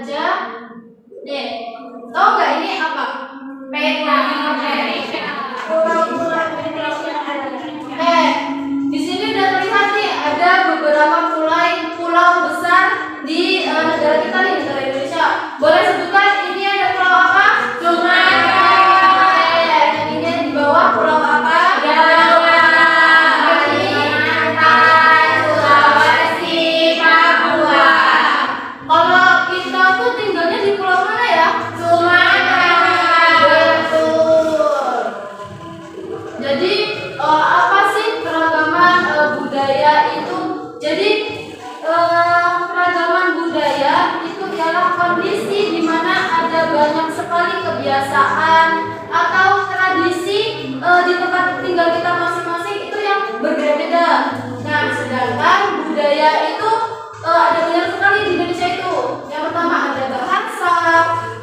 aja. Nih, tahu nggak ini apa? Peta Indonesia. Pulau-pulau Indonesia. Di sini udah terlihat nih ada beberapa pulau besar di negara kita nih, negara Indonesia. Boleh sebutkan ini ada pulau apa? Sumatera. Yang ini di bawah pulau apa? Jawa. Kalimantan, Sulawesi, Papua. Kalau kita tuh tinggalnya di pulau mana ya? Sumatera. Betul. Jadi apa sih keragaman budaya itu? Jadi keragaman budaya itu ialah kondisi di mana ada banyak sekali kebiasaan atau tradisi di tempat tinggal kita masing-masing itu yang berbeda-beda. Nah, sedangkan budaya itu ada banyak sekali di Indonesia itu. Yang pertama ada bahasa,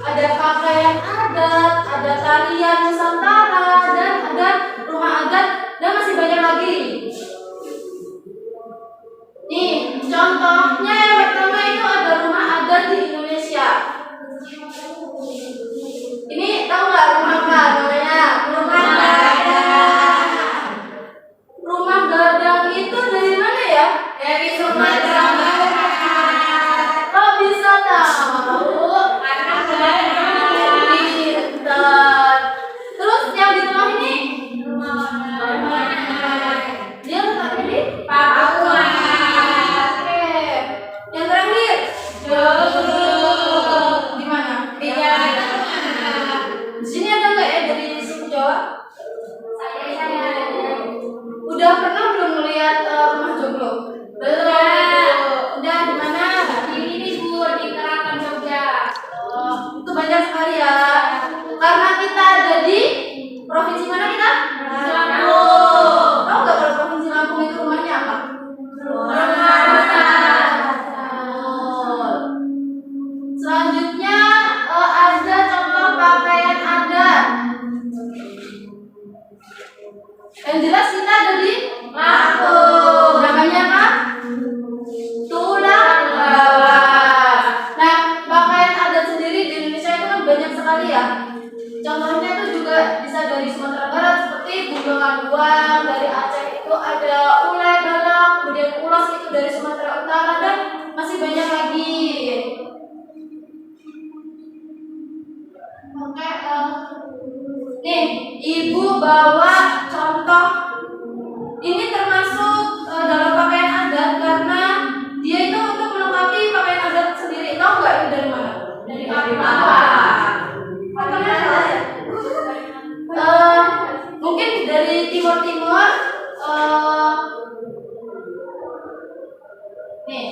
ada pakaian adat, ada tarian Nusantara, dan ada rumah adat, dan masih banyak lagi. Nih, contohnya yang pertama itu ada rumah adat di Indonesia. Ini tahu nggak rumah apa namanya? Rumah gadang. Rumah gadang itu dari mana ya? Dari Sumatera Barat. Kok bisa tahu? Karena pintar. Terus yang di rumah ini? Dia letaknya di Papua. Yang terakhir, di mana? Di Jawa. Di sini ada nggak ya dari suku Jawa? Saya. Udah pernah belum melihat rumah joglo? Belum. Udah di mana? Di ini Bu, di Keraton Jogja. Oh, itu banyak sekali ya. Karena kita ada di provinsi mana kita? Lampung. Tahu nggak kalau provinsi Lampung itu rumahnya apa? Selanjutnya ada contoh pakaian adat. Yang jelas kita ada di Lampung. Namanya apa? Tulang bawah. Nah, pakaian adat sendiri di Indonesia itu kan banyak sekali ya. Contohnya itu juga bisa dari Sumatera Barat seperti Bunga Buang, dari Aceh itu ada Ulay Dalang, kemudian Ulos itu dari Sumatera Utara, dan masih banyak lagi. Oke, nih Ibu bawa contoh. Ini termasuk dalam pakaian adat karena dia itu untuk melengkapi pakaian adat sendiri. Tahu nggak ini dari mana? Dari Papua. Papua ya? Mungkin dari timur-timur. Nih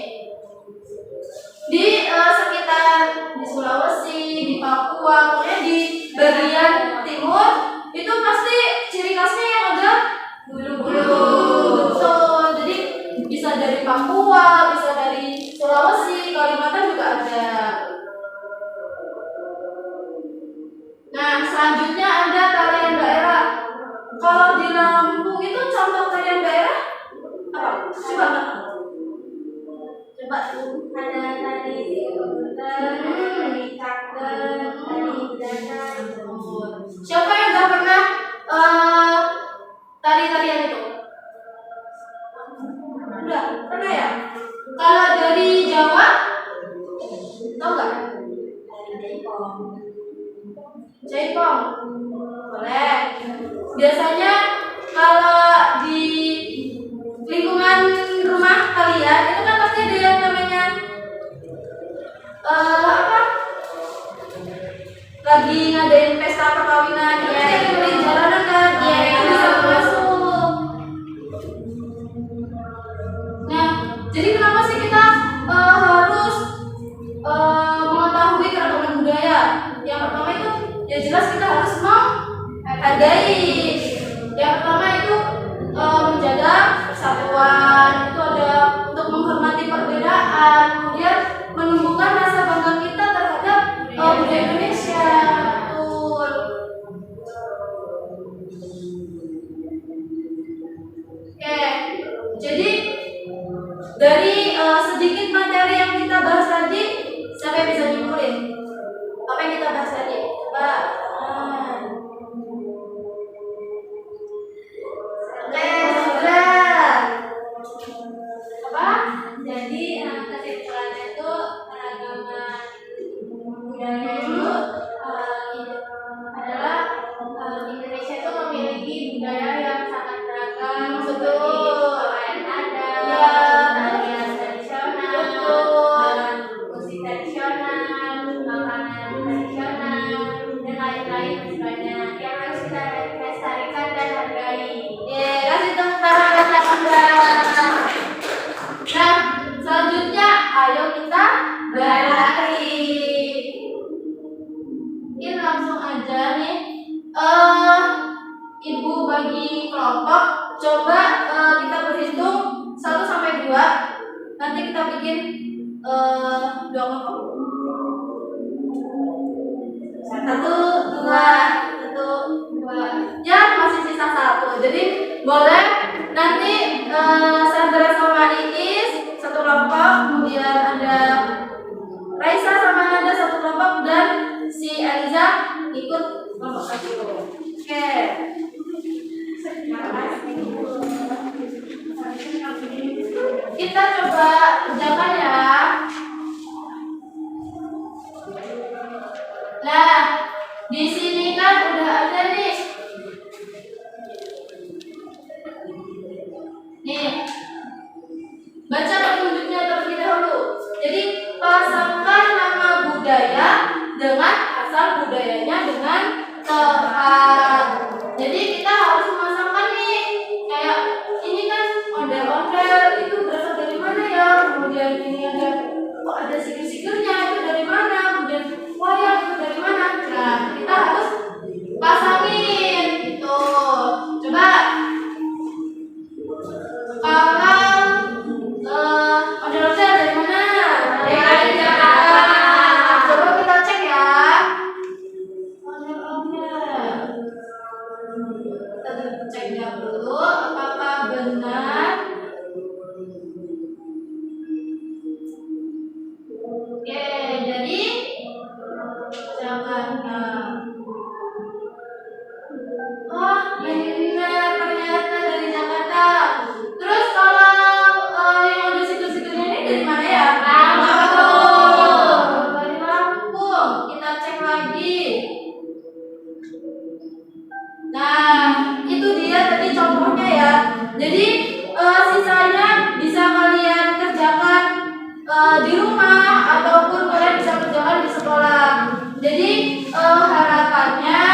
di sekitar di Sulawesi, di Papua, pokoknya di bagian timur itu pasti ciri khasnya yang ada bulu-bulu. So, jadi bisa dari Papua, bisa dari Sulawesi, Kalimantan juga ada. Nah, selanjutnya ada tarian daerah. Kalau di Lampung itu contoh tarian daerah apa? Coba tuh ada tari tari caker, tari dadan. Siapa yang nggak pernah tari-tarian itu? Udah pernah ya? Kalau dari Jawa, tahu nggak? Jaipong. Boleh. Biasanya kalau di lingkungan rumah kalian itu kan pasti ada yang namanya apa? Lagi ngadain pesta perkawinan, ya, itu di jalanan kan? Ya, itu bisa masuk. Nah, jadi kenapa sih kita harus mengetahui keragaman budaya? Yang pertama itu, ya jelas kita harus menghargai. Yang pertama itu menjaga persatuan, itu ada untuk menghormati perbedaan, kemudian menumbuhkan rasa bangga kita terhadap budaya Indonesia. Betul. Oke, jadi dari sedikit materi yang kita bahas tadi, sampai bisa nyimpulin kelompok. Coba kita berhitung 1 sampai 2. Nanti kita bikin 2 kelompok. 1, 2, 1, 2. Ya, masih sisa 1. Jadi boleh nanti Sandra sama Iis satu kelompok, kemudian ada Raisa sama Nanda satu kelompok, dan si Eliza ikut kelompok 1. Oke. Kita coba kerjakan ya. Nah, di sini kan udah ada nih. Nih. Baca petunjuknya terlebih dahulu. Jadi, pasangkan nama budaya dengan asal budayanya dengan tepat. Jadi kita harus memasangkan nih. Kayak ini kan ondel-ondel itu berasal dari mana ya? Kemudian ini kok ada sigur-sigurnya, itu dari mana? Kemudian wayang itu dari mana? Nah, kita harus pasangin gitu. Coba kalau ondel-ondel dari mana? Dari Jakarta. Coba kita cek ya. Ondel-ondel. Kita cek dulu apakah benar. Oke, jadi Jakarta. Oh, benar, ternyata dari Jakarta. Terus kalau yang ada situ-situnya ini dari mana ya? Lampung. Dari Lampung. Kita cek lagi. Nah, itu dia tadi contohnya ya. Jadi sisanya bisa kalian kerjakan di rumah ataupun kalian bisa kerjakan di sekolah. Jadi harapannya